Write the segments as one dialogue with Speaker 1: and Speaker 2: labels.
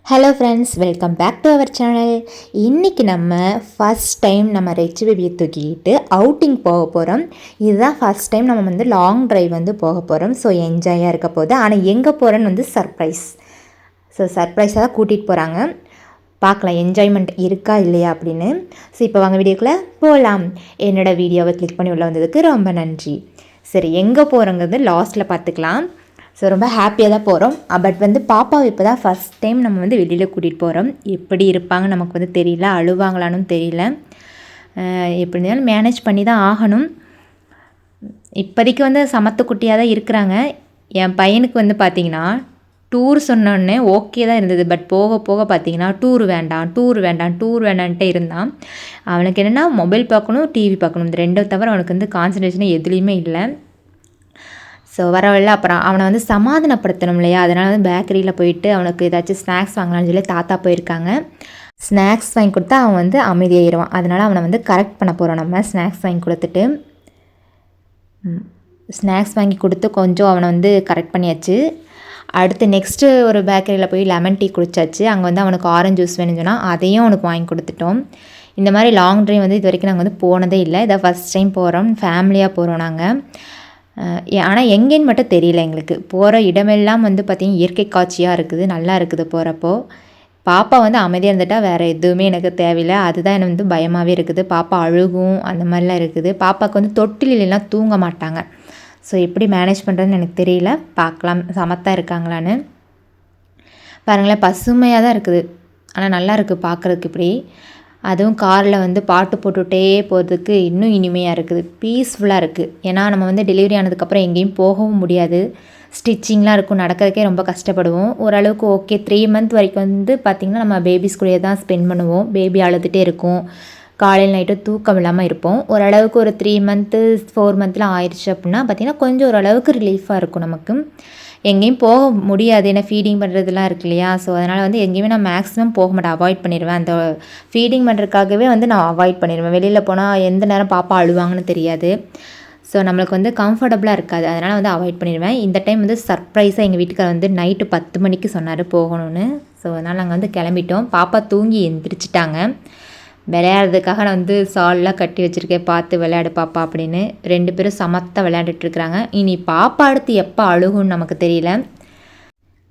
Speaker 1: Hello friends, welcome back to our channel. இன்றைக்கி நம்ம first time நம்ம ரிச் பேபியை தூக்கிட்டு அவுட்டிங் போக போகிறோம். இதுதான் ஃபஸ்ட் டைம் நம்ம வந்து லாங் ட்ரைவ் வந்து போக போகிறோம். ஸோ என்ஜாயாக இருக்க போகுது. ஆனால் எங்கே போகிறேன்னு வந்து சர்ப்ரைஸ். ஸோ சர்ப்ரைஸாக தான் கூட்டிகிட்டு போகிறாங்க. பார்க்கலாம் என்ஜாய்மெண்ட் இருக்கா இல்லையா அப்படின்னு. ஸோ இப்போ வாங்க வீடியோக்குள்ளே போகலாம். என்னோடய வீடியோவை கிளிக் பண்ணி உள்ளே வந்ததுக்கு ரொம்ப நன்றி. சரி, எங்கே போகிறோங்கிறது லாஸ்ட்டில் பார்த்துக்கலாம். ஸோ ரொம்ப ஹாப்பியாக தான் போகிறோம். பட் வந்து பாப்பாவை இப்போ தான் ஃபஸ்ட் டைம் நம்ம வந்து வெளியில் கூட்டிகிட்டு போகிறோம். எப்படி இருப்பாங்க நமக்கு வந்து தெரியல, அழுவாங்களான்னு தெரியல. எப்படி இருந்தாலும் மேனேஜ் பண்ணி தான் ஆகணும். இப்போதைக்கு வந்து சமத்து குட்டியாக தான் இருக்கிறாங்க. என் பையனுக்கு வந்து பார்த்திங்கன்னா டூர் சொன்னோடனே ஓகே தான் இருந்தது. பட் போக போக பார்த்திங்கன்னா டூர் வேண்டான்ட்டே இருந்தான். அவனுக்கு என்னென்னா மொபைல் பார்க்கணும், டிவி பார்க்கணும். இந்த ரெண்டை தவிர அவனுக்கு வந்து கான்சன்ட்ரேஷனே எதுலேயுமே இல்லை. ஸோ வரவில்லை. அப்புறம் அவனை வந்து சமாதானப்படுத்தணும் இல்லையா, அதனால் வந்து பேக்கரியில் போயிட்டு அவனுக்கு ஏதாச்சும் ஸ்நாக்ஸ் வாங்கலாம்னு சொல்லி தாத்தா போயிருக்காங்க. ஸ்நாக்ஸ் வாங்கி கொடுத்தா அவன் வந்து அமைதியாகிடுவான். அதனால் அவனை வந்து கரெக்ட் பண்ண போகிறோம். நம்ம ஸ்நாக்ஸ் வாங்கி கொடுத்துட்டு ஸ்நாக்ஸ் வாங்கி கொடுத்து கொஞ்சம் அவனை வந்து கரெக்ட் பண்ணியாச்சு. அடுத்து நெக்ஸ்ட்டு ஒரு பேக்கரியில் போய் லெமன் டீ குடிச்சாச்சு. அங்கே வந்து அவனுக்கு ஆரஞ்சு ஜூஸ் வேணும்னு சொன்னால் அதையும் அவனுக்கு வாங்கி கொடுத்துட்டோம். இந்த மாதிரி லாங் ட்ரைவ் வந்து இது வரைக்கும் நாங்கள் வந்து போனதே இல்லை. இதை ஃபஸ்ட் டைம் போகிறோம். ஃபேமிலியாக போகிறோம் நாங்கள். ஆனால் எங்கேன்னு மட்டும் தெரியல எங்களுக்கு. போகிற இடமெல்லாம் வந்து பார்த்திங்கன்னா இயற்கை காட்சியாக இருக்குது, நல்லா இருக்குது போகிறப்போ. பாப்பா வந்து அமைதியாக இருந்துட்டால் வேறு எதுவுமே எனக்கு தேவையில்லை. அதுதான் எனக்கு வந்து பயமாகவே இருக்குது. பாப்பா அழுகும் அந்த மாதிரிலாம் இருக்குது. பாப்பாவுக்கு வந்து தொட்டிலெல்லாம் தூங்க மாட்டாங்க. ஸோ எப்படி மேனேஜ் பண்ணுறதுன்னு எனக்கு தெரியல. பார்க்கலாம் சமத்தாக இருக்காங்களான்னு. பாருங்களேன், பசுமையாக தான் இருக்குது. ஆனால் நல்லா இருக்குது பார்க்குறதுக்கு. இப்படி அதுவும் காரில் வந்து பாட்டு போட்டுகிட்டே போகிறதுக்கு இன்னும் இனிமையாக இருக்குது, பீஸ்ஃபுல்லாக இருக்குது. ஏன்னா நம்ம வந்து டெலிவரி ஆனதுக்கப்புறம் எங்கேயும் போகவும் முடியாது. ஸ்டிச்சிங்லாம் இருக்கும், நடக்கிறதுக்கே ரொம்ப கஷ்டப்படுவோம். ஓரளவுக்கு ஓகே. 3 மந்த் வரைக்கும் வந்து பார்த்திங்கன்னா நம்ம பேபிஸ் கூடயே தான் ஸ்பெண்ட் பண்ணுவோம். பேபி அழுதுகிட்டே இருக்கும், காலையில் நைட்டும் தூக்கம் இல்லாமல் இருப்போம். ஓரளவுக்கு ஒரு 3 மந்த்து 4 மந்த்லாம் ஆயிடுச்சு அப்படின்னா பார்த்திங்கன்னா கொஞ்சம் ஓரளவுக்கு ரிலீஃபாக இருக்கும் நமக்கு. எங்கேயும் போக முடியாது, ஏன்னா ஃபீடிங் பண்ணுறதுலாம் இருக்கு இல்லையா. ஸோ அதனால் வந்து எங்கேயுமே நான் மேக்ஸிமம் போக மாட்டேன், அவாய்ட் பண்ணிடுவேன். அந்த ஃபீடிங் பண்ணுறதுக்காகவே வந்து நான் அவாய்ட் பண்ணிடுவேன். வெளியில் போனால் எந்த நேரம் பாப்பா அழுவாங்கன்னு தெரியாது. ஸோ நம்மளுக்கு வந்து கம்ஃபர்டபுளாக இருக்காது, அதனால் வந்து அவாய்ட் பண்ணிடுவேன். இந்த டைம் வந்து சர்ப்ரைஸாக எங்கள் வீட்டுக்காரர் வந்து நைட்டு 10 மணிக்கு சொன்னார் போகணும்னு. ஸோ அதனால் நாங்கள் வந்து கிளம்பிட்டோம். பாப்பா தூங்கி எந்திரிச்சிட்டாங்க. விளையாடுறதுக்காக நான் வந்து சால்லாம் கட்டி வச்சுருக்கேன், பார்த்து விளையாடு பாப்பா அப்படின்னு. 2 பேரும் சமத்தாக விளையாண்டுட்ருக்குறாங்க. இனி பாப்பா அடுத்து எப்போ அழுகுன்னு நமக்கு தெரியல.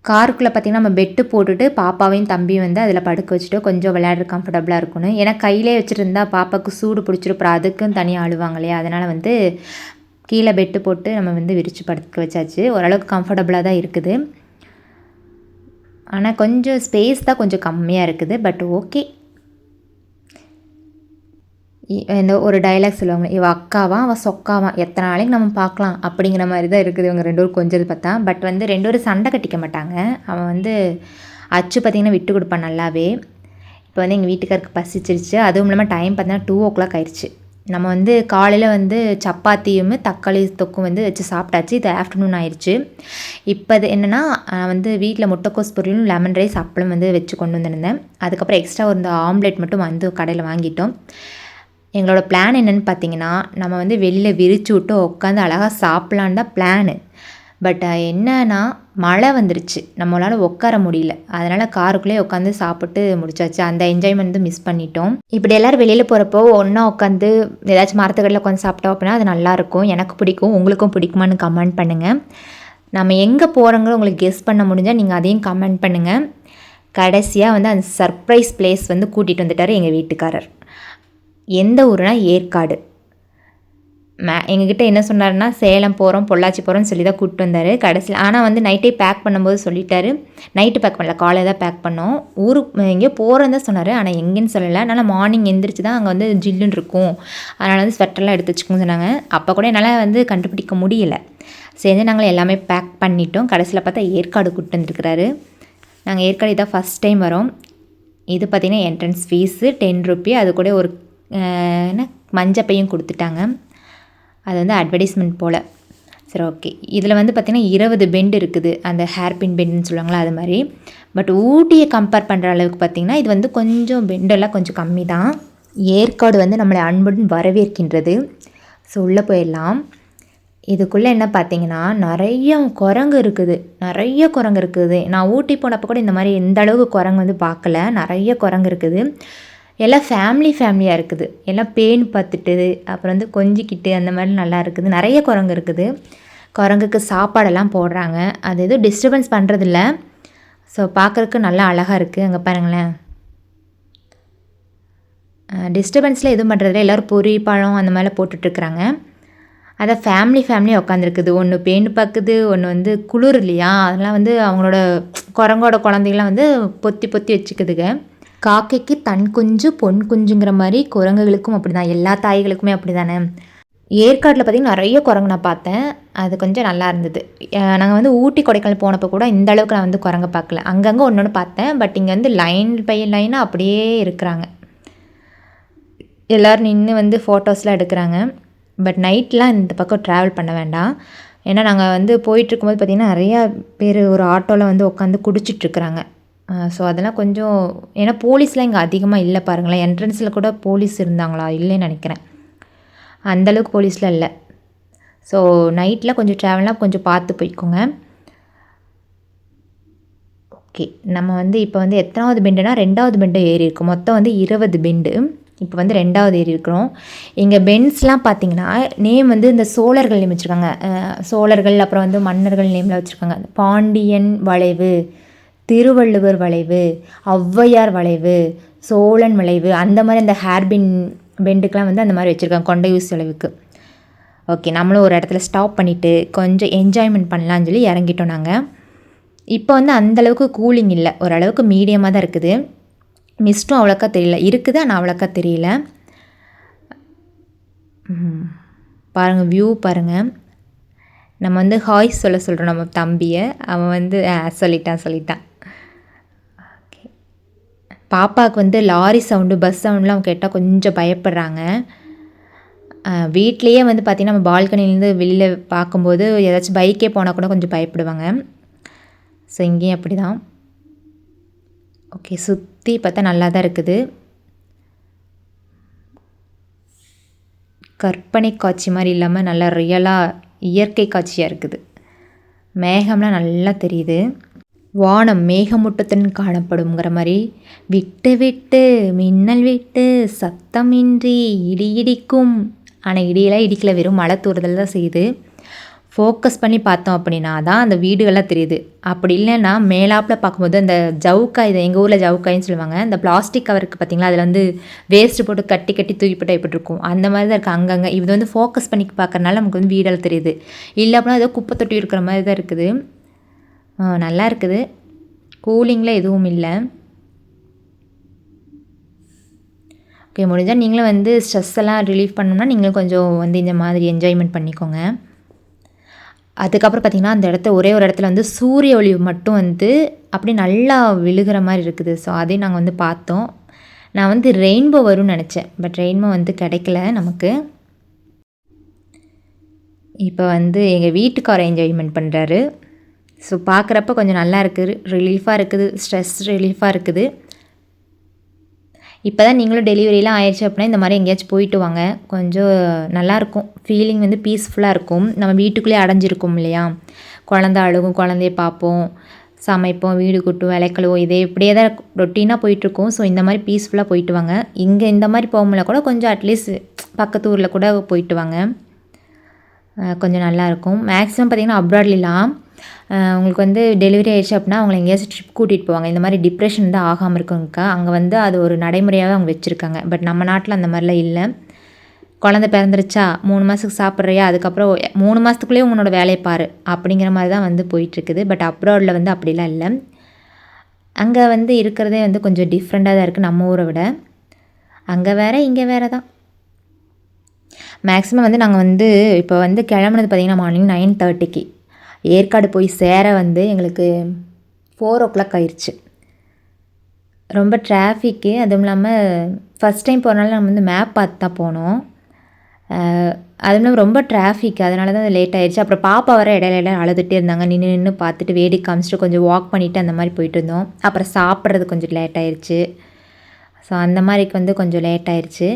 Speaker 1: காருக்குள்ளே பார்த்திங்கன்னா நம்ம பெட்டு போட்டுட்டு பாப்பாவையும் தம்பியும் வந்து அதில் படுக்க வச்சுட்டு கொஞ்சம் விளையாடுற கம்ஃபர்டபுளாக இருக்குன்னு. ஏன்னா கையிலே வச்சுருந்தா பாப்பாவுக்கு சூடு பிடிச்சிருப்பா, அதுக்கும் தனியாக அழுவாங்க இல்லையா. அதனால் வந்து கீழே பெட்டு போட்டு நம்ம வந்து விரித்து படுக்க வச்சாச்சு. ஓரளவுக்கு கம்ஃபர்டபுளாக தான் இருக்குது. ஆனால் கொஞ்சம் ஸ்பேஸ் தான் கொஞ்சம் கம்மியாக இருக்குது. But okay. இந்த ஒரு டைலாக் சொல்லுவாங்க, இவள் அக்காவா அவள் சொக்காவா, எத்தனை நாளைக்கு நம்ம பார்க்கலாம் அப்படிங்கிற மாதிரி தான் இருக்குது இவங்க 2 பேரும் கொஞ்சம் பார்த்தா. பட் வந்து 2 பேரும் சண்டை கட்டிக்க மாட்டாங்க. அவன் வந்து அச்சு பார்த்திங்கன்னா விட்டு கொடுப்பான் நல்லாவே. இப்போ வந்து எங்கள் வீட்டுக்காருக்கு பசிச்சிருச்சு. அதுவும் இல்லாமல் டைம் பார்த்தீங்கன்னா 2 o'clock ஆயிடுச்சு. நம்ம வந்து காலையில் வந்து சப்பாத்தியும் தக்காளி தொக்கும் வந்து வச்சு சாப்பிட்டாச்சு. இது ஆஃப்டர்நூன் ஆயிடுச்சு. இப்போ அது என்னென்னா வந்து வீட்டில் முட்டைக்கோஸ் பொரியலும் லெமன் ரைஸ் அப்பளம் வந்து வச்சு கொண்டு வந்துருந்தேன். அதுக்கப்புறம் எக்ஸ்ட்ரா ஒரு ஆம்லேட் மட்டும் வந்து கடையில் வாங்கிட்டோம். எங்களோட பிளான் என்னென்னு பார்த்தீங்கன்னா, நம்ம வந்து வெளியில் விரிச்சு விட்டு உட்காந்து அழகாக சாப்பிட்லான்னு தான் பிளானு. பட் என்னன்னா மழை வந்துருச்சு, நம்மளால் உட்கார முடியல. அதனால் காருக்குள்ளே உட்காந்து சாப்பிட்டு முடிச்சாச்சு. அந்த என்ஜாய்மெண்ட் வந்து மிஸ் பண்ணிட்டோம். இப்படி எல்லோரும் வெளியில் போகிறப்போ ஒன்றா உட்காந்து ஏதாச்சும் மரத்துக்கடியில் உட்காந்து சாப்பிட்டோம் அப்படின்னா அது நல்லாயிருக்கும். எனக்கு பிடிக்கும், உங்களுக்கும் பிடிக்குமான்னு கமெண்ட் பண்ணுங்கள். நம்ம எங்கே போகிறோங்கிற உங்களுக்கு கெஸ் பண்ண முடிஞ்சால் நீங்கள் அதையும் கமெண்ட் பண்ணுங்கள். கடைசியாக வந்து அந்த சர்ப்ரைஸ் பிளேஸ் வந்து கூட்டிகிட்டு வந்துட்டார் எங்கள் வீட்டுக்காரர். எந்த ஊருனா ஏற்காடு. எங்ககிட்ட என்ன சொன்னார்னா சேலம் போகிறோம் பொள்ளாச்சி போகிறோம்னு சொல்லி தான் கூப்பிட்டு வந்தார் கடைசியில். ஆனால் வந்து நைட்டே பேக் பண்ணும்போது சொல்லிட்டாரு. நைட்டு பேக் பண்ணல, காலையில் தான் பேக் பண்ணோம். ஊருக்கு எங்கேயோ போகிறேன்னு தான் சொன்னார், ஆனால் எங்கேன்னு சொல்லலை. அதனால் மார்னிங் எந்திரிச்சு தான் அங்கே வந்து ஜில்லுன்னு இருக்கும், அதனால் வந்து ஸ்வெட்டர்லாம் எடுத்து வச்சுக்கோங்க சொன்னாங்க. அப்போ கூட என்னால் வந்து கண்டுபிடிக்க முடியலை. சேர்ந்து நாங்கள் எல்லாமே பேக் பண்ணிட்டோம். கடைசியில் பார்த்தா ஏற்காடு கூப்பிட்டு வந்துருக்கிறாரு. நாங்கள் ஏற்காடு இதான் ஃபஸ்ட் டைம் வரோம். இது பார்த்திங்கன்னா என்ட்ரன்ஸ் ஃபீஸு 10 ரூபி. அது கூட ஒரு என்ன மஞ்சப்பையும் கொடுத்துட்டாங்க. அது வந்து அட்வர்டைஸ்மெண்ட் போல். சரி, ஓகே. இதில் வந்து பார்த்திங்கன்னா 20 பெண்டு இருக்குது, அந்த ஹேர்பின் பெண்டுன்னு சொல்லுவாங்களா அது மாதிரி. பட் ஊட்டியை கம்பேர் பண்ணுற அளவுக்கு பார்த்திங்கன்னா இது வந்து கொஞ்சம் பெண்டெல்லாம் கொஞ்சம் கம்மி தான். ஏற்காடு வந்து நம்மளை அன்புடன் வரவேற்கின்றது. ஸோ உள்ளே போயிடலாம். இதுக்குள்ளே என்ன பார்த்தீங்கன்னா, நிறைய குரங்கு இருக்குது. நான் ஊட்டி போனப்போ கூட இந்த மாரி இந்த அளவுக்கு குரங்கு வந்து பார்க்கல. நெறைய குரங்கு இருக்குது. எல்லாம் ஃபேமிலியாக இருக்குது. எல்லாம் பேண் பார்த்துட்டு, அப்புறம் வந்து கொஞ்சிக்கிட்டு அந்த மாரி நல்லா இருக்குது. நெறைய குரங்கு இருக்குது. குரங்குக்கு சாப்பாடெல்லாம் போடுறாங்க. அது எதுவும் டிஸ்டர்பன்ஸ் பண்ணுறதில்ல. ஸோ பார்க்குறக்கு நல்லா அழகா இருக்குது. அங்கே பாருங்களேன். டிஸ்டர்பன்ஸ்லாம் எதுவும் பண்ணுறதில்ல. எல்லோரும் பொரி, பழம் அந்த மாதிரிலாம் போட்டுட்ருக்குறாங்க. அதான் ஃபேமிலியாக உட்காந்துருக்குது. ஒன்று பேண்டு பார்க்குது, ஒன்று வந்து குளிர் இல்லையா, அதெல்லாம் வந்து அவங்களோட குரங்கோட குழந்தைகளாம் வந்து பொத்தி பொத்தி வச்சுக்குதுங்க. காக்கைக்கு தன் குஞ்சு பொன் குஞ்சுங்கிற மாதிரி குரங்குகளுக்கும் அப்படி தான், எல்லா தாய்களுக்குமே அப்படி தானே. ஏற்காட்டில் பார்த்திங்கன்னா நிறைய குரங்கு நான் பார்த்தேன். அது கொஞ்சம் நல்லா இருந்தது. நாங்கள் வந்து ஊட்டி கொடைக்கானல் போனப்போ கூட இந்த அளவுக்கு நான் வந்து குரங்கை பார்க்கல. அங்கங்கே ஒன்று ஒன்று பார்த்தேன். பட் இங்கே வந்து லைன் பை லைனாக அப்படியே இருக்கிறாங்க. எல்லோரும் நின்று வந்து ஃபோட்டோஸ்லாம் எடுக்கிறாங்க. பட் நைட்லாம் இந்த பக்கம் ட்ராவல் பண்ண வேண்டாம். ஏன்னா நாங்கள் வந்து போயிட்டுருக்கும்போது பார்த்திங்கன்னா நிறையா பேர் ஒரு ஆட்டோவில் வந்து உட்காந்து குடிச்சிட்ருக்குறாங்க. ஸோ அதெல்லாம் கொஞ்சம், ஏன்னா போலீஸ்லாம் இங்கே அதிகமாக இல்லை பாருங்களேன். என்ட்ரன்ஸில் கூட போலீஸ் இருந்தாங்களா, இல்லைன்னு நினைக்கிறேன். அந்தளவுக்கு போலீஸ்லாம் இல்லை. ஸோ நைட்டில் கொஞ்சம் ட்ராவல்லாம் கொஞ்சம் பார்த்து போய்க்கோங்க. ஓகே, நம்ம வந்து இப்போ வந்து எத்தனாவது பெண்டுனா 2வது பெண்டு ஏறி இருக்கும். மொத்தம் வந்து 20 பெண்டு. இப்போ வந்து 2வது ஏறி இருக்கிறோம். இங்கே பென்ஸ்லாம் பார்த்திங்கன்னா நேம் வந்து இந்த சோழர்கள் நேம் வச்சுருக்காங்க. சோழர்கள், அப்புறம் வந்து மன்னர்கள் நேமில் வச்சுருக்காங்க. பாண்டியன் வளைவு, திருவள்ளுவர் வளைவு, ஔவையார் வளைவு, சோழன் வளைவு, அந்த மாதிரி அந்த ஹேர்பின் பெண்டுக்கெலாம் வந்து அந்த மாதிரி வச்சுருக்காங்க, கொண்டை ஊசி வளைவுக்கு. ஓகே, நம்மளும் ஒரு இடத்துல ஸ்டாப் பண்ணிவிட்டு கொஞ்சம் என்ஜாய்மெண்ட் பண்ணலான்னு சொல்லி இறங்கிட்டோம் நாங்கள். இப்போ வந்து அந்தளவுக்கு கூலிங் இல்லை, ஓரளவுக்கு மீடியமாக தான் இருக்குது. மிஸ்ட்டும் அவ்வளோக்கா தெரியல, இருக்குது ஆனால் அவ்வளோக்கா தெரியல. பாருங்கள், வியூ பாருங்கள். நம்ம வந்து ஹாய் சொல்கிறோம் நம்ம தம்பியை. அவன் வந்து சொல்லிட்டான். ஓகே, பாப்பாவுக்கு வந்து லாரி சவுண்டு, பஸ் சவுண்ட்லாம் கேட்டால் கொஞ்சம் பயப்படுறாங்க. வீட்லேயே வந்து பார்த்திங்கன்னா நம்ம பால்கனிலேருந்து வெளியில் பார்க்கும்போது ஏதாச்சும் பைக்கே போனால் கூட கொஞ்சம் பயப்படுவாங்க. ஸோ இங்கேயும் அப்படி தான். ஓகே, சுற்றி பார்த்தா நல்லா தான் இருக்குது. கற்பனை காட்சி மாதிரி இல்லாமல் நல்லா ரியலாக இயற்கை காட்சியாக இருக்குது. மேகம்லாம் நல்லா தெரியுது. வானம் மேகமூட்டத்துடன் காணப்படுங்கிற மாதிரி, விட்டு விட்டு மின்னல் விட்டு சத்தமின்றி இடி இடிக்கும். ஆனால் இடியெல்லாம் இடிக்கல, வெறும் மழை தூறுதல் தான் செய்யுது. ஃபோக்கஸ் பண்ணி பார்த்தோம் அப்படின்னா தான் அந்த வீடுகள்லாம் தெரியுது. அப்படி இல்லைன்னா மேலாப்பில் பார்க்கும்போது அந்த ஜவுக்காய், இதை எங்கள் ஊரில் ஜவுக்காயின்னு சொல்லுவாங்க, இந்த பிளாஸ்டிக் கவருக்கு பார்த்திங்களா, அதில் வந்து வேஸ்ட்டு போட்டு கட்டி கட்டி தூக்கி போட்டு எப்படிருக்கும் அந்த மாதிரி தான் இருக்குது அங்கங்கே. இது வந்து ஃபோக்கஸ் பண்ணி பார்க்குறனால நமக்கு வந்து வீடெல்லாம் தெரியுது. இல்லை அப்படின்னா ஏதோ குப்பை தொட்டி இருக்கிற மாதிரி தான் இருக்குது. நல்லா இருக்குது. கூலிங்கில் எதுவும் இல்லை. ஓகே, முடிஞ்சால் நீங்களும் வந்து ஸ்ட்ரெஸ் எல்லாம் ரிலீஃப் பண்ணணும்னா நீங்களும் கொஞ்சம் வந்து இந்த மாதிரி என்ஜாய்மெண்ட் பண்ணிக்கோங்க. அதுக்கப்புறம் பார்த்திங்கன்னா அந்த இடத்த ஒரே ஒரு இடத்துல வந்து சூரிய ஒளி மட்டும் வந்து அப்படி நல்லா விழுகிற மாதிரி இருக்குது. ஸோ அதையும் நாங்கள் வந்து பார்த்தோம். நான் வந்து ரெயின்போ வரும்னு நினச்சேன், பட் ரெயின்போ வந்து கிடைக்கல நமக்கு. இப்போ வந்து எங்கள் வீட்டுக்கார என்ஜாய்மெண்ட் பண்ணுறாரு. ஸோ பார்க்குறப்ப கொஞ்சம் நல்லா இருக்குது, ரிலீஃபாக இருக்குது, ஸ்ட்ரெஸ் ரிலீஃபாக இருக்குது. இப்போ தான் நீங்களும் டெலிவரிலாம் ஆயிடுச்சு அப்படின்னா இந்த மாதிரி எங்கேயாச்சும் போயிட்டு வாங்க, கொஞ்சம் நல்லாயிருக்கும். ஃபீலிங் வந்து பீஸ்ஃபுல்லாக இருக்கும். நம்ம வீட்டுக்குள்ளேயே அடைஞ்சிருக்கோம் இல்லையா, குழந்த அழுகும், குழந்தைய பார்ப்போம், சமைப்போம், வீடு கூட்டும், விளக்கழுவோம், இதே இப்படியே தான் ரொட்டீனாக போயிட்டுருக்கோம். ஸோ இந்த மாதிரி பீஸ்ஃபுல்லாக போயிட்டு வாங்க. இங்கே இந்த மாதிரி போகமுல்ல கூட கொஞ்சம் அட்லீஸ்ட் பக்கத்து ஊரில் கூட போயிட்டு வாங்க, கொஞ்சம் நல்லாயிருக்கும். மேக்ஸிமம் பார்த்திங்கன்னா அப்ராட்லாம் உங்களுக்கு வந்து டெலிவரி ஆகிடுச்சு அப்படின்னா அவங்களை எங்கேயாச்சும் ட்ரிப் கூட்டிகிட்டு போவாங்க. இந்த மாதிரி டிப்ரெஷன் தான் ஆகாமல் இருக்குங்கக்கா, அங்கே வந்து அது ஒரு நடைமுறையாகவே அவங்க வச்சுருக்காங்க. பட் நம்ம நாட்டில் அந்த மாதிரிலாம் இல்லை. குழந்தை பிறந்துருச்சா 3 மாதத்துக்கு சாப்பிட்றியா, அதுக்கப்புறம் 3 மாதத்துக்குள்ளேயே உங்களோட வேலையை பாரு அப்படிங்கிற மாதிரி தான் வந்து போயிட்டுருக்குது. பட் அப்ராடில் வந்து அப்படிலாம் இல்லை. அங்கே வந்து இருக்கிறதே வந்து கொஞ்சம் டிஃப்ரெண்ட்டாக தான் இருக்குது நம்ம ஊரை விட. அங்கே வேறு இங்கே வேறு தான். மேக்ஸிமம் வந்து நாங்கள் வந்து இப்போ வந்து கிளம்புனது பார்த்திங்கன்னா மார்னிங் 9:30க்கு. ஏற்காடு போய் சேர வந்து எங்களுக்கு 4 o'clock ஆயிடுச்சு. ரொம்ப டிராஃபிக்கு. அதுவும் இல்லாமல் ஃபஸ்ட் டைம் போகிறனால நம்ம வந்து மேப் பார்த்து தான் போனோம். அதுவும் இல்லாமல் ரொம்ப டிராஃபிக், அதனால தான் லேட் ஆகிடுச்சு. அப்புறம் பாப்பா வர இடையில அழுதுகிட்டே இருந்தாங்க. நின்று பார்த்துட்டு வேடிக்கை காமிச்சிட்டு கொஞ்சம் வாக் பண்ணிவிட்டு அந்த மாதிரி போயிட்டு இருந்தோம். அப்புறம் சாப்பிட்றது கொஞ்சம் லேட் ஆயிடுச்சு. ஸோ அந்த மாதிரிக்கு வந்து கொஞ்சம் லேட் ஆயிடுச்சு.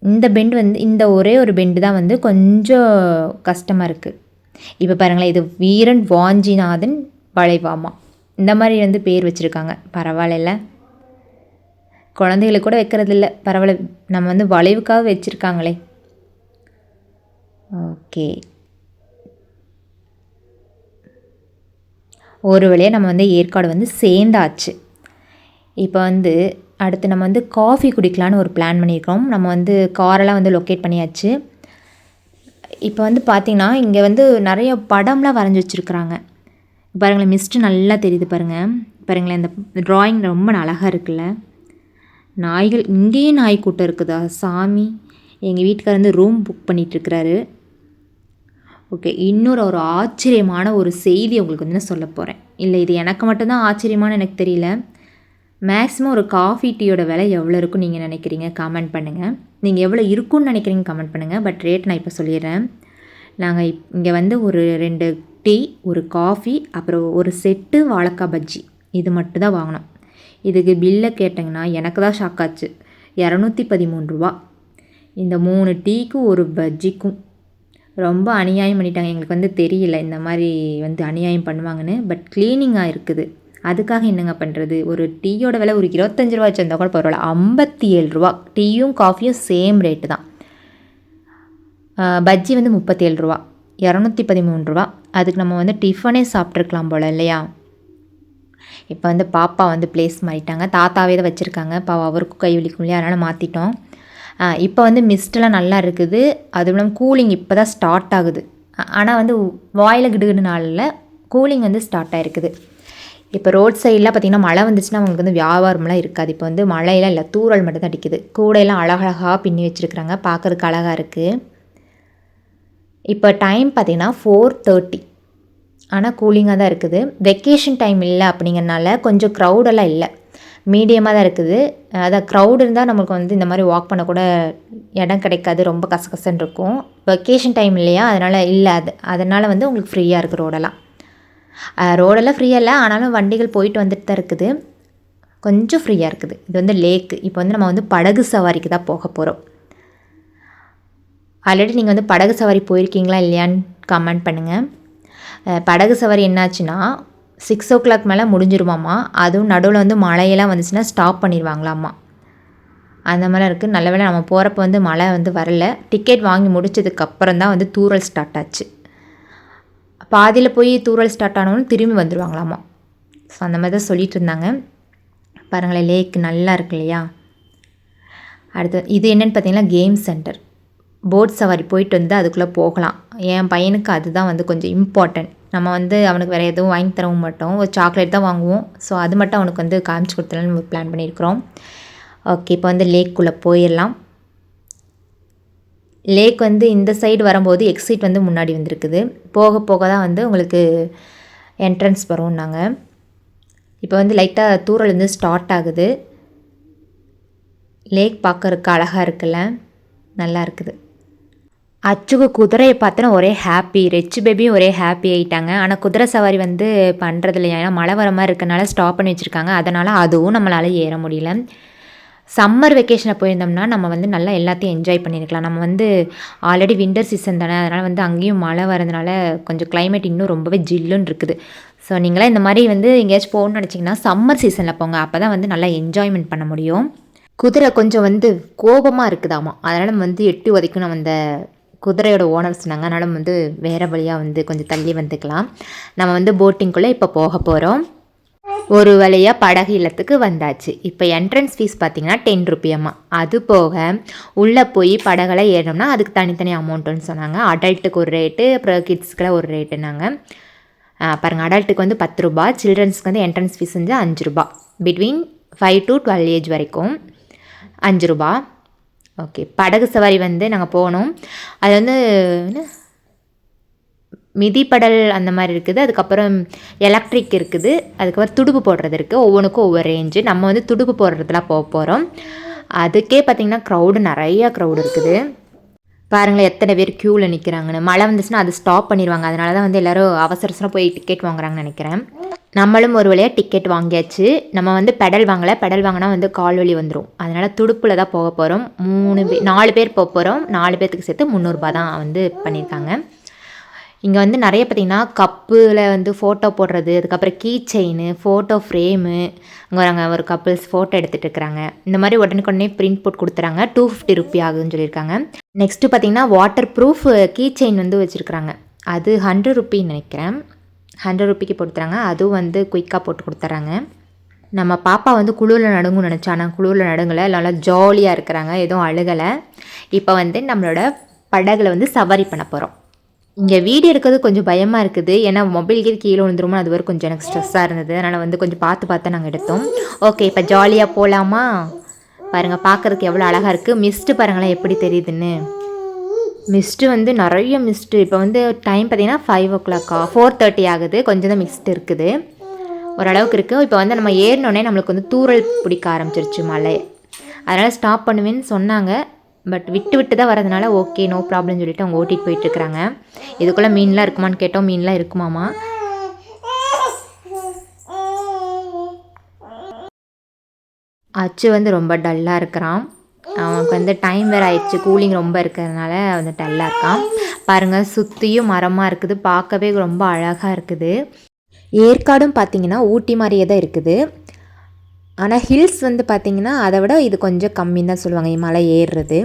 Speaker 1: இந்த பெண்டு வந்து இந்த ஒரே ஒரு பெண்டு தான் வந்து கொஞ்சம் கஷ்டமாக இருக்குது. இப்போ பாருங்களேன், இது வீரன் வாஞ்சிநாதன் வளைவாமா, இந்த மாதிரி வந்து பேர் வச்சுருக்காங்க. பரவாயில்ல, குழந்தைகளுக்கு கூட வைக்கிறதில்ல, பரவாயில்ல, நம்ம வந்து வளைவுக்காக வச்சுருக்காங்களே. ஓகே, ஒரு வழியாக நம்ம வந்து ஏற்காடு வந்து சேர்ந்தாச்சு. இப்போ வந்து அடுத்து நம்ம வந்து காஃபி குடிக்கலான்னு ஒரு பிளான் பண்ணியிருக்கோம். நம்ம வந்து காரெல்லாம் வந்து லொக்கேட் பண்ணியாச்சு. இப்போ வந்து பார்த்திங்கன்னா இங்கே வந்து நிறைய படம்லாம் வரைஞ்சி வச்சுருக்குறாங்க. பாருங்களேன், மிஸ்ட்டு நல்லா தெரியுது பாருங்களேன், இந்த ட்ராயிங் ரொம்ப அழகாக இருக்குல்ல. நாய்கள், இங்கேயே நாய் கூட்டம் இருக்குதா சாமி. எங்கள் வீட்டுக்காரர் வந்து ரூம் புக் பண்ணிகிட்ருக்கிறாரு. ஓகே, இன்னொரு ஒரு ஆச்சரியமான ஒரு செய்தி உங்களுக்கு வந்து நான் சொல்ல போகிறேன். இல்லை, இது எனக்கு மட்டும்தான் ஆச்சரியமான எனக்கு தெரியல. மேக்ஸிமம் ஒரு காஃபி டீயோட விலை எவ்வளோ இருக்குன்னு நீங்கள் நினைக்கிறீங்க? கமெண்ட் பண்ணுங்கள். நீங்கள் எவ்வளோ இருக்குன்னு நினைக்கிறீங்க கமெண்ட் பண்ணுங்கள். பட் ரேட் நான் இப்போ சொல்லிடுறேன். நாங்கள் இங்கே வந்து ஒரு 2 டீ, ஒரு காஃபி, அப்புறம் ஒரு செட்டு வாழைக்காய் பஜ்ஜி, இது மட்டும் தான் வாங்கினோம். இதுக்கு பில்லை கேட்டிங்கன்னா எனக்கு தான் ஷாக் ஆச்சு. 213 ரூபா. இந்த 3 டீக்கும் ஒரு பஜ்ஜிக்கும் ரொம்ப அநியாயம் பண்ணிட்டாங்க. எங்களுக்கு வந்து தெரியல இந்த மாதிரி வந்து அநியாயம் பண்ணுவாங்கன்னு. பட் க்ளீனிங்காக இருக்குது, அதுக்காக என்னங்க பண்ணுறது. ஒரு டீயோட விலை ஒரு 25 ரூபா வச்சுருந்தா கூட பரவாயில்ல. 57 ரூபா. டீயும் காஃபியும் சேம் ரேட்டு தான். பஜ்ஜி வந்து 37 ரூபா, 213 ரூபா. அதுக்கு நம்ம வந்து டிஃபனே சாப்பிட்ருக்கலாம் போல் இல்லையா. இப்போ வந்து பாப்பா வந்து ப்ளேஸ் மாறிட்டாங்க. தாத்தாவே தான் வச்சுருக்காங்க. பாவா அவருக்கும் கை வலிக்கும் இல்லையா, அதனால் மாற்றிட்டோம். இப்போ வந்து மிஸ்டெல்லாம் நல்லா இருக்குது. அதுவும் இல்லாமல் கூலிங் இப்போ தான் ஸ்டார்ட் ஆகுது. ஆனால் வந்து வாயில் கிடுகிடுனால கூலிங் வந்து ஸ்டார்ட் ஆகிருக்குது. இப்போ ரோட் சைடெலாம் பார்த்திங்கன்னா மழை வந்துச்சுன்னா அவங்களுக்கு வந்து வியாபாரம்லாம் இருக்காது. இப்போ வந்து மழையெல்லாம் இல்லை, தூறல் மட்டும் தான் அடிக்குது. கூடையெல்லாம் அழகழகாக பின்னி வச்சுருக்குறாங்க, பார்க்குறதுக்கு அழகாக இருக்குது. இப்போ டைம் பார்த்திங்கன்னா 4:30. ஆனால் கூலிங்காக தான் இருக்குது. வெக்கேஷன் டைம் இல்லை அப்படிங்கிறனால கொஞ்சம் க்ரௌடெல்லாம் இல்லை, மீடியமாக தான் இருக்குது. அதான் க்ரௌட் இருந்தால் நம்மளுக்கு வந்து இந்த மாதிரி வாக் பண்ணக்கூட இடம் கிடைக்காது, ரொம்ப கசகசன்னு இருக்கும். வெக்கேஷன் டைம் இல்லையா, அதனால் இல்லை. அதனால் வந்து உங்களுக்கு ஃப்ரீயாக இருக்குது ரோடெல்லாம் ஃப்ரீயாக இல்லை, ஆனாலும் வண்டிகள் போயிட்டு வந்துட்டு தான் இருக்குது, கொஞ்சம் ஃப்ரீயாக இருக்குது. இது வந்து லேக்கு. இப்போ வந்து நம்ம வந்து படகு சவாரிக்கு தான் போக போகிறோம். ஆல்ரெடி நீங்கள் வந்து படகு சவாரி போயிருக்கீங்களா இல்லையான்னு கமெண்ட் பண்ணுங்கள். படகு சவாரி என்னாச்சுன்னா 6 o'clock மேலே முடிஞ்சிருமாம்மா. அதுவும் நடுவில் வந்து மழையெல்லாம் வந்துச்சுன்னா ஸ்டாப் பண்ணிடுவாங்களாம்மா. அந்த மாதிரிலாம் இருக்குது. நல்ல வேளை நம்ம போகிறப்ப வந்து மழை வந்து வரல. டிக்கெட் வாங்கி முடிச்சதுக்கப்புறம் தான் வந்து தூறல் ஸ்டார்ட் ஆச்சு. பாதியில் போய் தூறல் ஸ்டார்ட் ஆனவொன்னு திரும்பி வந்துடுவாங்களாம்மா. ஸோ அந்த மாதிரி தான் சொல்லிகிட்டு இருந்தாங்க. பாருங்களேன், லேக் நல்லா இருக்கு இல்லையா. அடுத்து இது என்னென்னு பார்த்தீங்கன்னா கேம் சென்டர். போட் சவாரி போயிட்டு வந்து அதுக்குள்ளே போகலாம். என் பையனுக்கு அதுதான் வந்து கொஞ்சம் இம்பார்ட்டன்ட். நம்ம வந்து அவனுக்கு வேறு எதுவும் வாங்கி தரவும் மாட்டோம், ஒரு சாக்லேட் தான் வாங்குவோம். ஸோ அது மட்டும் அவனுக்கு வந்து காமிச்சு கொடுத்துலான்னு பிளான் பண்ணியிருக்கிறோம். ஓகே, இப்போ வந்து லேக்குள்ளே போயிடலாம். லேக் வந்து இந்த சைடு வரும்போது எக்ஸிட் வந்து முன்னாடி வந்திருக்குது. போக போக தான் வந்து உங்களுக்கு என்ட்ரன்ஸ் வரும். நாங்கள் இப்போ வந்து லைட்டாக தூறல் வந்து ஸ்டார்ட் ஆகுது. லேக் பார்க்கறதுக்கு அழகாக இருக்குல்ல, நல்லா இருக்குது. அச்சுக்கு குதிரையை பார்த்தோன்னா ஒரே ஹாப்பி, ரெச்சு பேபியும் ஒரே ஹாப்பி ஆகிட்டாங்க. ஆனால் குதிரை சவாரி வந்து பண்ணுறதில்ல, ஏன்னா மழை வர மாதிரி இருக்கனால ஸ்டாப் பண்ணி வச்சுருக்காங்க. அதனால் அதுவும் நம்மளால் ஏற முடியல. சம்மர் வெக்கேஷனில் போயிருந்தோம்னா நம்ம வந்து நல்லா எல்லாத்தையும் என்ஜாய் பண்ணியிருக்கலாம். நம்ம வந்து ஆல்ரெடி வின்டர் சீசன் தானே, அதனால் வந்து அங்கேயும் மழை வரதுனால கொஞ்சம் கிளைமேட் இன்னும் ரொம்பவே ஜில்லுன்னு இருக்குது. ஸோ நீங்களாம் இந்த மாதிரி வந்து எங்கேயாச்சும் போகணுன்னு நினச்சிங்கன்னா சம்மர் சீசனில் போங்க, அப்போ தான் வந்து நல்லா என்ஜாய்மெண்ட் பண்ண முடியும். குதிரை கொஞ்சம் வந்து கோபமாக இருக்குதாமா, அதனால் நம்ம வந்து எட்டி உதைக்கும் நம்ம அந்த குதிரையோட ஓனர் சொன்னாங்க. அதனால் நம்ம வந்து வேறு வழியாக வந்து கொஞ்சம் தள்ளி வந்துக்கலாம். நம்ம வந்து போட்டிங்குள்ளே இப்போ போக போகிறோம். ஒரு வழியாக படகு இல்லத்துக்கு வந்தாச்சு. இப்போ என்ட்ரன்ஸ் ஃபீஸ் பார்த்திங்கன்னா 10 ரூபியாம்மா. அது போக உள்ளே போய் படகெல்லாம் ஏறினோம்னா அதுக்கு தனித்தனி அமௌண்ட்டுன்னு சொன்னாங்க. அடல்ட்டுக்கு ஒரு ரேட்டு, அப்புறம் கிட்ஸ்க்கெல்லாம் ஒரு ரேட்டுனாங்க. பாருங்கள், அடல்ட்டுக்கு வந்து 10 ரூபா, சில்ட்ரன்ஸ்க்கு வந்து என்ட்ரன்ஸ் ஃபீஸ் வந்து 5 ரூபா. பிட்வீன் 5 to 12 ஏஜ் வரைக்கும் 5 ரூபா. ஓகே, படகு சவாரி வந்து நாங்கள் போனோம். அது வந்து மிதிப்படல் அந்த மாதிரி இருக்குது. அதுக்கப்புறம் எலக்ட்ரிக் இருக்குது. அதுக்கப்புறம் துடுப்பு போடுறது இருக்குது. ஒவ்வொன்றுக்கும் ஒவ்வொரு ரேஞ்சு. நம்ம வந்து துடுப்பு போடுறதுலாம் போக போகிறோம். அதுக்கே பார்த்திங்கன்னா நிறையா க்ரௌடு இருக்குது. பாருங்களேன் எத்தனை பேர் க்யூவில் நிற்கிறாங்கன்னு. மழை வந்துச்சுன்னா அது ஸ்டாப் பண்ணிடுவாங்க. அதனால தான் வந்து எல்லோரும் அவசரமாக போய் டிக்கெட் வாங்குறாங்கன்னு நினைக்கிறேன். நம்மளும் ஒரு வழியாக டிக்கெட் வாங்கியாச்சு. நம்ம வந்து பெடல் வாங்கலை. பெடல் வாங்கினா வந்து கால் வலி வந்துடும். அதனால் துடுப்பில் தான் போக போகிறோம். 4 பேர் போக போகிறோம். 4 பேர்த்துக்கு சேர்த்து 300 தான் வந்து பண்ணியிருக்காங்க. இங்கே வந்து நிறைய பார்த்திங்கன்னா கப்பில் வந்து ஃபோட்டோ போடுறது, அதுக்கப்புறம் கீ செயின், ஃபோட்டோ ஃப்ரேமு, அங்கே ஒரு கப்புள்ஸ் ஃபோட்டோ எடுத்துகிட்டு இருக்கிறாங்க. இந்த மாதிரி உடனுக்குடனே பிரிண்ட் போட்டு கொடுத்துறாங்க. 250 ரூபி ஆகுதுன்னு சொல்லியிருக்காங்க. நெக்ஸ்ட்டு பார்த்திங்கன்னா வாட்டர் ப்ரூஃப் கீ செயின் வந்து வச்சுருக்குறாங்க. அது 100 ரூபின்னு நினைக்கிறேன். 100 ரூபிக்கு போட்டுறாங்க. அதுவும் வந்து குயிக்காக போட்டு கொடுத்துட்றாங்க. நம்ம பாப்பா வந்து குளிரில் நடுங்குன்னு நினச்சா, ஆனால் குளிரில் நடுங்கலை. நல்லா ஜாலியாக இருக்கிறாங்க, எதுவும் அழுகலை. இப்போ வந்து நம்மளோட படகுல வந்து சவாரி பண்ண போகிறோம். இங்கே வீடியோ எடுக்கிறது கொஞ்சம் பயமாக இருக்குது. ஏன்னா மொபைல் கீழே விழுந்துருமோ, அது வரை கொஞ்சம் எனக்கு ஸ்ட்ரெஸ்ஸாக இருந்தது. அதனால் வந்து கொஞ்சம் பார்த்து நாங்கள் எடுத்தோம். ஓகே, இப்போ ஜாலியாக போகலாமா? பாருங்கள், பார்க்குறதுக்கு எவ்வளோ அழகாக இருக்குது. மிஸ்ட்டு பாருங்களேன் எப்படி தெரியுதுன்னு. மிஸ்ட்டு வந்து நிறைய மிஸ்ட்டு. இப்போ வந்து டைம் பார்த்திங்கன்னா 5 o'clock 4:30 ஆகுது. கொஞ்சம் தான் மிஸ்ட் இருக்குது, ஓரளவுக்கு இருக்குது. இப்போ வந்து நம்ம ஏறினோடனே நம்மளுக்கு வந்து தூறல் பிடிக்க ஆரம்பிச்சிருச்சு மழை. அதனால் ஸ்டாப் பண்ணுவேன்னு சொன்னாங்க. பட் விட்டு தான் வரதுனால ஓகே நோ ப்ராப்ளம்னு சொல்லிட்டு அவங்க ஓட்டிகிட்டு போயிட்டுருக்குறாங்க. இதுக்குள்ளே மீன்லாம் இருக்குமான்னு கேட்டோம். மீன்லாம் இருக்குமாமா. அச்சு வந்து ரொம்ப டல்லாக இருக்கிறான். அவனுக்கு வந்து டைம் வேறு ஆயிடுச்சு. கூலிங் ரொம்ப இருக்கிறதுனால வந்து டல்லாக இருக்கான். பாருங்கள், சுற்றியும் மரமாக இருக்குது. பார்க்கவே ரொம்ப அழகாக இருக்குது. ஏற்காடும் பார்த்திங்கன்னா ஊட்டி மாதிரியே தான் இருக்குது. ஆனால் ஹில்ஸ் வந்து பார்த்திங்கன்னா அதை விட இது கொஞ்சம் கம்மின்னு தான் சொல்லுவாங்க மலை ஏறுறது.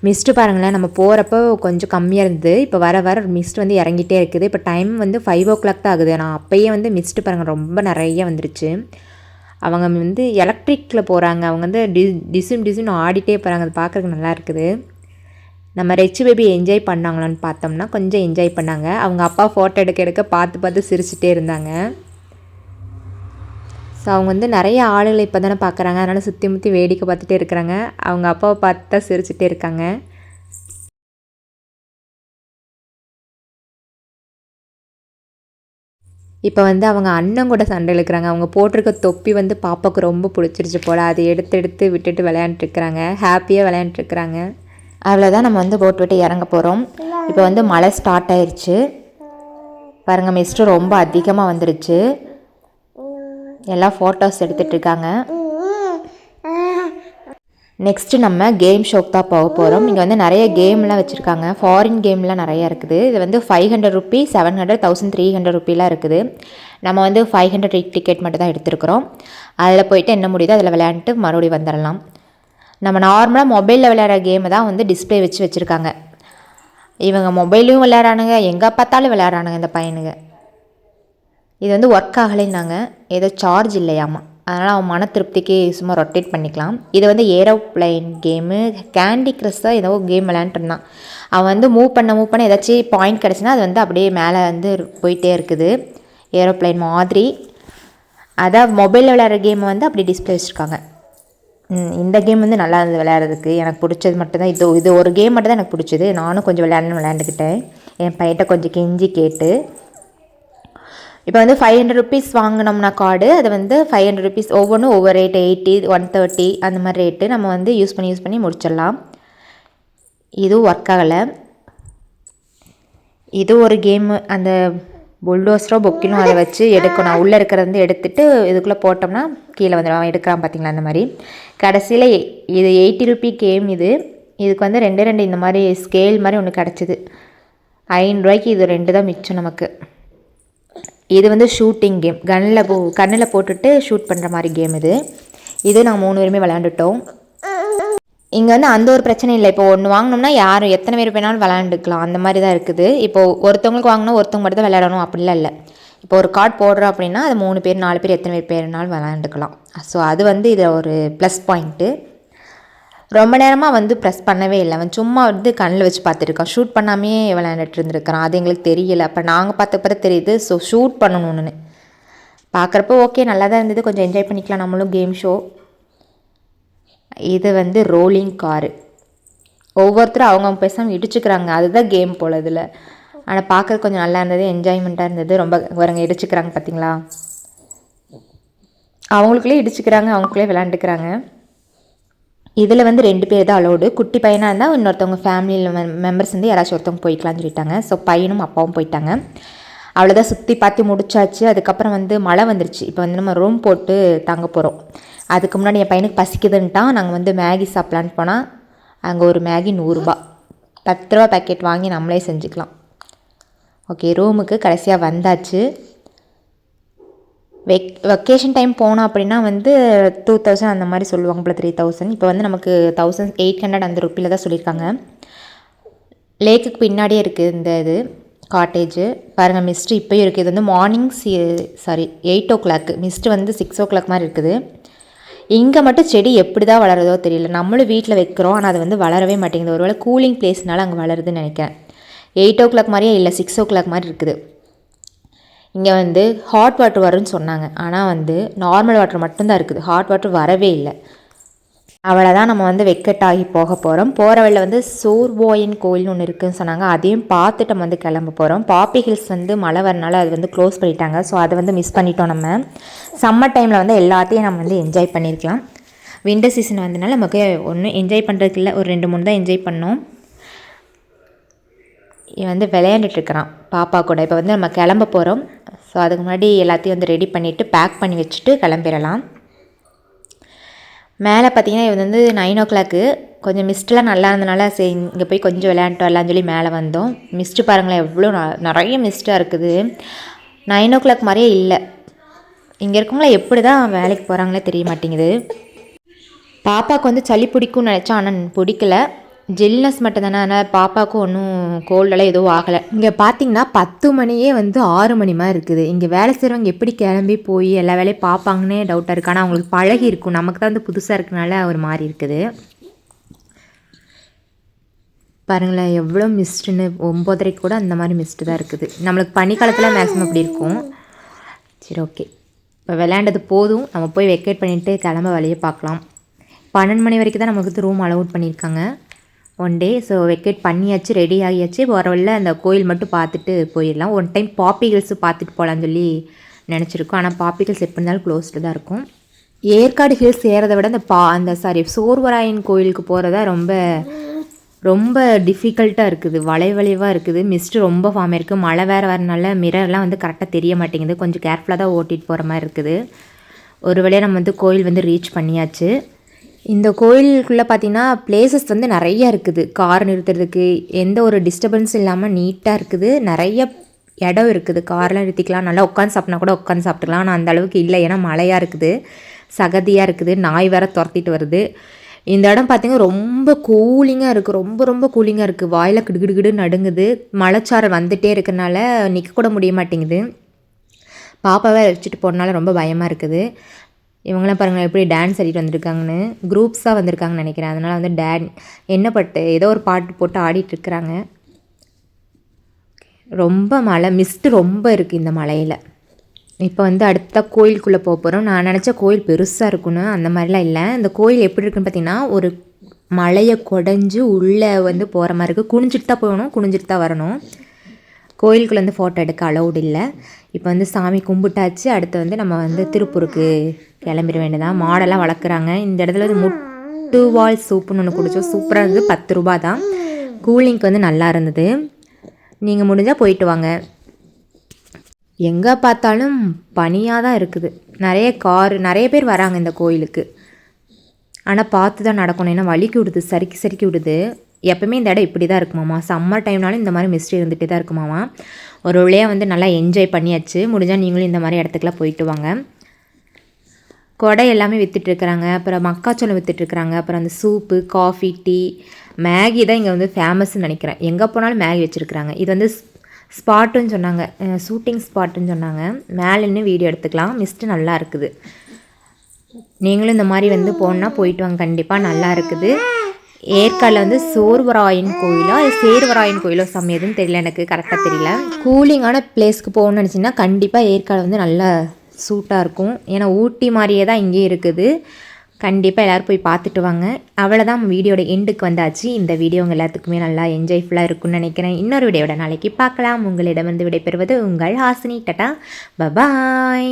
Speaker 1: மிஸ்ட்டு பாருங்களேன், நம்ம போகிறப்போ கொஞ்சம் கம்மியாக இருந்தது. இப்போ வர மிஸ்ட் வந்து இறங்கிட்டே இருக்குது. இப்போ டைம் வந்து 5 o'clock தான் ஆகுது. ஆனால் அப்போயே வந்து மிஸ்ட்டு பாருங்கள் ரொம்ப நிறைய வந்துருச்சு. அவங்க வந்து எலக்ட்ரிக்கில் போகிறாங்க. அவங்க வந்து டிசுன்னு ஆடிட்டே போகிறாங்க. அது பார்க்குறதுக்கு நல்லா இருக்குது. நம்ம ரெச்சு பேபி என்ஜாய் பண்ணாங்களான்னு பார்த்தோம்னா கொஞ்சம் என்ஜாய் பண்ணாங்க. அவங்க அப்பா ஃபோட்டோ எடுக்க பார்த்து சிரிச்சிட்டே இருந்தாங்க. ஸோ அவங்க வந்து நிறைய ஆளுகளை இப்போ தானே பார்க்குறாங்க. அதனால் சுற்றி முற்றி வேடிக்கை பார்த்துட்டே இருக்கிறாங்க. அவங்க அப்பாவை பார்த்து தான் சிரிச்சிட்டே இருக்காங்க. இப்போ வந்து அவங்க அண்ணன் கூட சண்டை இழுக்கிறாங்க. அவங்க போட்டிருக்க தொப்பி வந்து பாப்பாவுக்கு ரொம்ப பிடிச்சிருச்சு போல். அதை எடுத்து விட்டுட்டு விளையாண்டுருக்குறாங்க. ஹாப்பியாக விளையாண்டுருக்குறாங்க. அவ்வளோதான், நம்ம வந்து போட் விட்டு இறங்க போகிறோம். இப்போ வந்து மழை ஸ்டார்ட் ஆயிடுச்சு. பாருங்கள், மிஸ்ட்டு ரொம்ப அதிகமாக வந்துருச்சு. எல்லாம் ஃபோட்டோஸ் எடுத்துகிட்ருக்காங்க. நெக்ஸ்ட்டு நம்ம கேம் ஷோக்கு தான் போக போகிறோம். இங்கே வந்து நிறைய கேம்லாம் வச்சுருக்காங்க. ஃபாரின் கேம்லாம் நிறையா இருக்குது. இது வந்து 500 ரூபி, 700, 1300 ரூபிலாம் இருக்குது. நம்ம வந்து 500 டிக்கெட் மட்டும் தான் எடுத்துருக்குறோம். அதில் போய்ட்டு என்ன முடியுதோ அதில் விளையாண்டுட்டு மறுபடியும் வந்துடலாம். நம்ம நார்மலாக மொபைலில் விளையாடுற கேமை தான் வந்து டிஸ்பிளே வச்சுருக்காங்க. இவங்க மொபைலையும் விளையாடுறானுங்க, எங்கே பார்த்தாலும் விளையாடுறானுங்க இந்த பையனுங்க. இது வந்து ஒர்க் ஆகலைன்னாங்க, ஏதோ சார்ஜ் இல்லையாமா. அதனால் அவன் மன திருப்திக்கு சும்மா ரொட்டேட் பண்ணிக்கலாம். இது வந்து ஏரோப்ளைன் கேமு, கேண்டி க்ரஷ் தான் ஏதோ கேம் விளையாண்டுருந்தான். அவன் வந்து மூவ் பண்ண ஏதாச்சும் பாயிண்ட் கிடச்சின்னா அது வந்து அப்படியே மேலே வந்து போயிட்டே இருக்குது, ஏரோப்ளைன் மாதிரி. அதான் மொபைலில் விளையாடுற கேமை வந்து அப்படி டிஸ்பிளே வச்சுருக்காங்க. இந்த கேம் வந்து நல்லா இருந்தது விளையாடுறதுக்கு. எனக்கு பிடிச்சது மட்டும்தான் இது ஒரு கேம் மட்டும் தான் எனக்கு பிடிச்சது. நானும் கொஞ்சம் விளையாண்டுக்கிட்டேன். என் பையன்கிட்ட கொஞ்சம் கெஞ்சி கேட்டு. இப்போ வந்து 500 ரூபீஸ் வாங்கினோம்னா கார்டு, அது வந்து 500 ரூபீஸ் ஒவ்வொன்றும் ஒவ்வொரு ரேட்டு 80, 130 அந்த மாதிரி ரேட்டு நம்ம வந்து யூஸ் பண்ணி முடிச்சிடலாம். இதுவும் ஒர்க் ஆகலை. இது ஒரு கேமு, அந்த புல்டோஸரோ பொக்கிலும் அதை வச்சு எடுக்கணும். உள்ளே இருக்கிறது வந்து எடுத்துகிட்டு இதுக்குள்ளே போட்டோம்னா கீழே வந்துடும். அவன் எடுக்கிறான் பார்த்திங்களா அந்த மாதிரி. கடைசியில் இது 80 ரூபி கேம். இதுக்கு வந்து 2 இந்த மாதிரி ஸ்கேல் மாதிரி ஒன்று கிடச்சிது. 500 ரூபாய்க்கு இது 2 தான் மிச்சம் நமக்கு. இது வந்து ஷூட்டிங் கேம், கண்ணில் போட்டுட்டு ஷூட் பண்ணுற மாதிரி கேம் இது நாங்கள் 3 பேருமே விளையாண்டுட்டோம். இங்கே வந்து அந்த ஒரு பிரச்சனை இல்லை. இப்போ ஒன்று வாங்கினோம்னா யாரும் எத்தனை பேர் வேணாலும் விளையாண்டுக்கலாம், அந்த மாதிரி தான் இருக்குது. இப்போது ஒருத்தவங்களுக்கு வாங்கினா ஒருத்தவங்க மட்டும் தான் விளையாடணும் அப்படிலாம் இல்லை. இப்போ ஒரு கார்டு போடுறோம் அப்படின்னா அது 3 பேர் 4 பேர் எத்தனை பேர் வேணாலும் விளையாண்டுக்கலாம். ஸோ அது வந்து இதில் ஒரு ப்ளஸ் பாயிண்ட்டு. ரொம்ப நேரமாக வந்து ப்ரெஸ் பண்ணவே இல்லை. அவன் சும்மா வந்து கண்ணில் வச்சு பார்த்துருக்கான். ஷூட் பண்ணாமே விளையாண்டுட்டு இருந்திருக்கிறான். அது எங்களுக்கு தெரியலை. அப்போ நாங்கள் பார்த்த தெரியுது. ஸோ ஷூட் பண்ணணும்னு பார்க்குறப்போ ஓகே நல்லா தான் இருந்தது. கொஞ்சம் என்ஜாய் பண்ணிக்கலாம் நம்மளும் கேம் ஷோ. இது வந்து ரோலிங் காரு. ஒவ்வொருத்தரும் அவங்க பேசாமல் இடிச்சுக்கிறாங்க. அதுதான் கேம் போல் இதில். ஆனால் பார்க்குறது கொஞ்சம் நல்லா இருந்தது, என்ஜாய்மெண்ட்டாக இருந்தது. ரொம்ப வரங்க இடிச்சுக்கிறாங்க பார்த்தீங்களா, அவங்களுக்குள்ளே இடிச்சுக்கிறாங்க, அவங்களுக்குள்ளே விளையாண்டுக்கிறாங்க. இதில் வந்து 2 பேர் தான் அலோடு. குட்டி பையனாக இருந்தால் இன்னொருத்தவங்க ஃபேமிலியில் மெம்பர்ஸ் வந்து யாராச்சும் ஒருத்தவங்க போய்க்கலாம்னு சொல்லிட்டாங்க. ஸோ பையனும் அப்பாவும் போயிட்டாங்க. அவ்வளோதான், சுற்றி பார்த்து முடிச்சாச்சு. அதுக்கப்புறம் வந்து மழை வந்துருச்சு. இப்போ வந்து நம்ம ரூம் போட்டு தங்க போகிறோம். அதுக்கு முன்னாடி என் பையனுக்கு பசிக்குதுன்ட்டான். நாங்கள் வந்து மேகி சாப்பிட்லான்னு போனால் அங்கே ஒரு மேகி 100 ரூபா. 10 ரூபா பேக்கெட் வாங்கி நம்மளே செஞ்சுக்கலாம். ஓகே, ரூமுக்கு கடைசியாக வந்தாச்சு. வெக்கேஷன் டைம் போனோம் அப்படின்னா வந்து 2000 அந்த மாதிரி சொல்லுவாங்க போல, 3000. இப்போ வந்து நமக்கு 1800 அந்த ருப்பியில் தான் சொல்லியிருக்காங்க. லேக்குக்கு பின்னாடியே இருக்குது இந்த இது காட்டேஜு. பாருங்கள், மிஸ்ட்டு இப்போயும் இருக்குது. இது வந்து மார்னிங் 8 o'clock, மிஸ்ட்டு வந்து 6 o'clock மாதிரி இருக்குது. இங்கே மட்டும் செடி எப்படி தான் வளருதோ தெரியல. நம்மளும் வீட்டில் வைக்கிறோம், ஆனால் அது வந்து வளரவே மாட்டேங்குது. ஒருவேளை கூலிங் பிளேஸ்னால அங்கே வளருதுன்னு நினைக்கிறேன். 8 o'clock மாதிரியே இல்லை, 6 o'clock மாதிரி இருக்குது. இங்கே வந்து ஹாட் வாட்டர் வரும்னு சொன்னாங்க, ஆனால் வந்து நார்மல் வாட்டர் மட்டும்தான் இருக்குது. ஹாட் வாட்டர் வரவே இல்லை. அவ்வளோதான், நம்ம வந்து வெக்கெட் ஆகி போக போகிறோம். போகிற வழியில் வந்து சோர்வோயன் கோயில்னு ஒன்று இருக்குதுன்னு சொன்னாங்க. அதையும் பார்த்துட்டு நம்ம வந்து கிளம்ப போகிறோம். பாப்பி ஹில்ஸ் வந்து மழை வரனால அது வந்து க்ளோஸ் பண்ணிட்டாங்க. ஸோ அதை வந்து மிஸ் பண்ணிட்டோம். நம்ம சம்மர் டைமில் வந்து எல்லாத்தையும் நம்ம வந்து என்ஜாய் பண்ணியிருக்கலாம். வின்டர் சீசன் வந்தனால நமக்கு ஒன்றும் என்ஜாய் பண்ணுறதுக்கு இல்லை, ஒரு 2-3 தான் என்ஜாய் பண்ணோம். இவன் வந்து விளையாண்டுட்டுருக்கிறான் பாப்பா கூட. இப்போ வந்து நம்ம கிளம்ப போகிறோம். ஸோ அதுக்கு முன்னாடி எல்லாத்தையும் வந்து ரெடி பண்ணிவிட்டு பேக் பண்ணி வச்சுட்டு கிளம்பிடலாம். மேலே பார்த்தீங்கன்னா இது வந்து 9 o'clock. கொஞ்சம் மிஸ்ட்லாம் நல்லா இருந்தனால சரி இங்கே போய் கொஞ்சம் விளையாண்டுட்டு வரலான்னு சொல்லி மேலே வந்தோம். மிஸ்ட்டு பாருங்களேன், எவ்வளோ நிறைய மிஸ்ட்டாக இருக்குது. 9 o'clock மாதிரியே இல்லை. இங்கே இருக்கவங்கள எப்படி தான் வேலைக்கு போகிறாங்களே தெரிய மாட்டேங்குது. பாப்பாவுக்கு வந்து சளி பிடிக்கும்னு நினச்சா, ஆனால் பிடிக்கல. ஜில்னஸ் மட்டும் தானே, அதனால் பாப்பாவுக்கும் ஒன்றும் கோல்டெல்லாம் எதுவும் ஆகலை. இங்கே பார்த்தீங்கன்னா 10 மணியே வந்து 6 மணி மாதிரி இருக்குது. இங்கே வேலை செய்கிறவங்க எப்படி கிளம்பி போய் எல்லா வேலையும் பார்ப்பாங்கன்னே டவுட்டாக இருக்குது. ஆனால் அவங்களுக்கு பழகி இருக்கும், நமக்கு தான் வந்து புதுசாக இருக்கனால ஒரு மாதிரி இருக்குது. பாருங்களேன் எவ்வளோ மிஸ்ட்டுன்னு. 9:30 கூட அந்த மாதிரி மிஸ்ட்டு தான் இருக்குது. நம்மளுக்கு பனிக்காலத்தில் மேக்ஸிமம் அப்படி இருக்கும். சரி, ஓகே, இப்போ விளையாண்டது போதும். நம்ம போய் வெக்கேட் பண்ணிவிட்டு கிளம்ப வழியை பார்க்கலாம். 12 மணி வரைக்கும் தான் நமக்கு ரூம் அலோட் பண்ணியிருக்காங்க ஒன் டே. ஸோ வெக்கேட் பண்ணியாச்சு, ரெடி ஆகியாச்சு. வர வழியில் அந்த கோயில் மட்டும் பார்த்துட்டு போயிடலாம். ஒன் டைம் பாப்பி ஹில்ஸு பார்த்துட்டு போகலான்னு சொல்லி நினச்சிருக்கோம். ஆனால் பாப்பி ஹில்ஸ் எப்படி இருந்தாலும் க்ளோஸ்டு தான் இருக்கும். ஏற்காடு ஹில்ஸ் ஏறதை விட அந்த சோர்வராயன் கோயிலுக்கு போகிறதா ரொம்ப டிஃபிகல்ட்டாக இருக்குது. வளைவாக இருக்குது. மிஸ்ட்டு ரொம்ப ஃபார்ம் இருக்குது. மழை வேறு வரனால மிரர்லாம் வந்து கரெக்டாக தெரிய மாட்டேங்குது. கொஞ்சம் கேர்ஃபுல்லாக தான் ஓட்டிகிட்டு போகிற மாதிரி இருக்குது. ஒரு வழியாக நம்ம வந்து கோயில் வந்து ரீச் பண்ணியாச்சு. இந்த கோயிலுக்குள்ளே பார்த்திங்கன்னா பிளேசஸ் வந்து நிறையா இருக்குது. கார் நிறுத்துறதுக்கு எந்த ஒரு டிஸ்டர்பன்ஸ் இல்லாமல் நீட்டாக இருக்குது. நிறைய இடம் இருக்குது, கார்லாம் நிறுத்திக்கலாம். நல்லா உட்காந்து சாப்பிட்னா கூட உட்காந்து சாப்பிட்டுக்கலாம். ஆனால் அந்த அளவுக்கு இல்லை, ஏன்னா மழையாக இருக்குது, சகதியாக இருக்குது, நாய் வேறு துரத்திட்டு வருது. இந்த இடம் பார்த்திங்கன்னா ரொம்ப கூலிங்காக இருக்குது. ரொம்ப கூலிங்காக இருக்குது. வாயில் கிடுகிடுகிடு நடுங்குது. மழைச்சாரல் வந்துகிட்டே இருக்கிறனால நிற்கக்கூட முடிய மாட்டேங்குது. பாப்பாவை வச்சுட்டு போனால ரொம்ப பயமாக இருக்குது. இவங்களாம் பாருங்கள் எப்படி டான்ஸ் ஆடிட்டு வந்திருக்காங்கன்னு. குரூப்ஸாக வந்திருக்காங்கன்னு நினைக்கிறேன். அதனால் வந்து ஏதோ ஒரு பாட்டு போட்டு ஆடிட்டுருக்குறாங்க. ரொம்ப மழை, மிஸ்ட்டு ரொம்ப இருக்குது இந்த மழையில். இப்போ வந்து அடுத்த கோயிலுக்குள்ளே போகிறோம். நான் நினச்ச கோயில் பெருசாக இருக்குன்னு, அந்த மாதிரிலாம் இல்லை. இந்த கோயில் எப்படி இருக்குன்னு பார்த்தீங்கன்னா, ஒரு மலையை குடஞ்சி உள்ளே வந்து போகிற மாதிரி இருக்குது. குனிஞ்சிட்டு தான் போகணும், குனிஞ்சிட்டு தான் வரணும். கோயிலுக்குள்ளே வந்து ஃபோட்டோ எடுக்க அலௌடு இல்லை. இப்போ வந்து சாமி கும்பிட்டாச்சு. அடுத்து வந்து நம்ம வந்து திருப்பூருக்கு கிளம்பிட வேண்டியதான். மாடெல்லாம் வளர்க்குறாங்க. இந்த இடத்துல வந்து முட்டுவால் சூப்புன்னு ஒன்று குடித்தோம். சூப்பராக இருந்தது. 10 ரூபா தான். கூலிங்க்கு வந்து நல்லா இருந்தது. நீங்கள் முடிஞ்சால் போயிட்டு வாங்க. எங்கே பார்த்தாலும் பனியாக தான் இருக்குது. நிறைய பேர் வராங்க இந்த கோயிலுக்கு. ஆனால் பார்த்து தான் நடக்கணும், ஏன்னா வலிக்கு விடுது, சறுக்கி விடுது. எப்போவுமே இந்த இடம் இப்படி தான் இருக்குமாமா. சம்மர் டைம்னாலும் இந்த மாதிரி மிஸ்ட்ரி இருந்துகிட்டே தான் இருக்குமாமா. ஒரு வழியாக வந்து நல்லா என்ஜாய் பண்ணியாச்சு. முடிஞ்சால் நீங்களும் இந்த மாதிரி இடத்துக்குலாம் போயிட்டு வாங்க. கொடை எல்லாமே விற்றுட்ருக்குறாங்க. அப்புறம் மக்காச்சோளம் விற்றுட்ருக்குறாங்க. அப்புறம் அந்த சூப்பு, காஃபி, டீ, மேகி தான் இங்கே வந்து ஃபேமஸ்ன்னு நினைக்கிறேன். எங்கே போனாலும் மேகி வச்சுருக்குறாங்க. இது வந்து ஸ்பாட்டுன்னு சொன்னாங்க, ஷூட்டிங் ஸ்பாட்டுன்னு சொன்னாங்க. மேலே நின்று வீடியோ எடுத்துக்கலாம். மிஸ்ட்டு நல்லா இருக்குது. நீங்களும் இந்த மாதிரி வந்து போனால் போயிட்டு வாங்க, கண்டிப்பாக நல்லா இருக்குது. ஏற்காடில் வந்து சேர்வராயன் கோயிலோ எதுன்னு தெரியல, எனக்கு கரெக்டாக தெரியல. கூலிங்கான பிளேஸ்க்கு போகணும்னு நினச்சிங்கன்னா கண்டிப்பாக ஏற்காடு வந்து நல்லா சூட்டாக இருக்கும். ஏன்னா ஊட்டி மாதிரியே தான் இங்கேயும் இருக்குது. கண்டிப்பாக எல்லோரும் போய் பார்த்துட்டு வாங்க. அவ்வளோதான், வீடியோட எண்டுக்கு வந்தாச்சு. இந்த வீடியோ உங்கள் எல்லாத்துக்குமே நல்லா என்ஜாய்ஃபுல்லாக இருக்கும்னு நினைக்கிறேன். இன்னொரு வீடியோட நாளைக்கு பார்க்கலாம். உங்களிடமிருந்து விடைபெறுவது உங்கள் ஹாசினி. டாடா, பபாய்.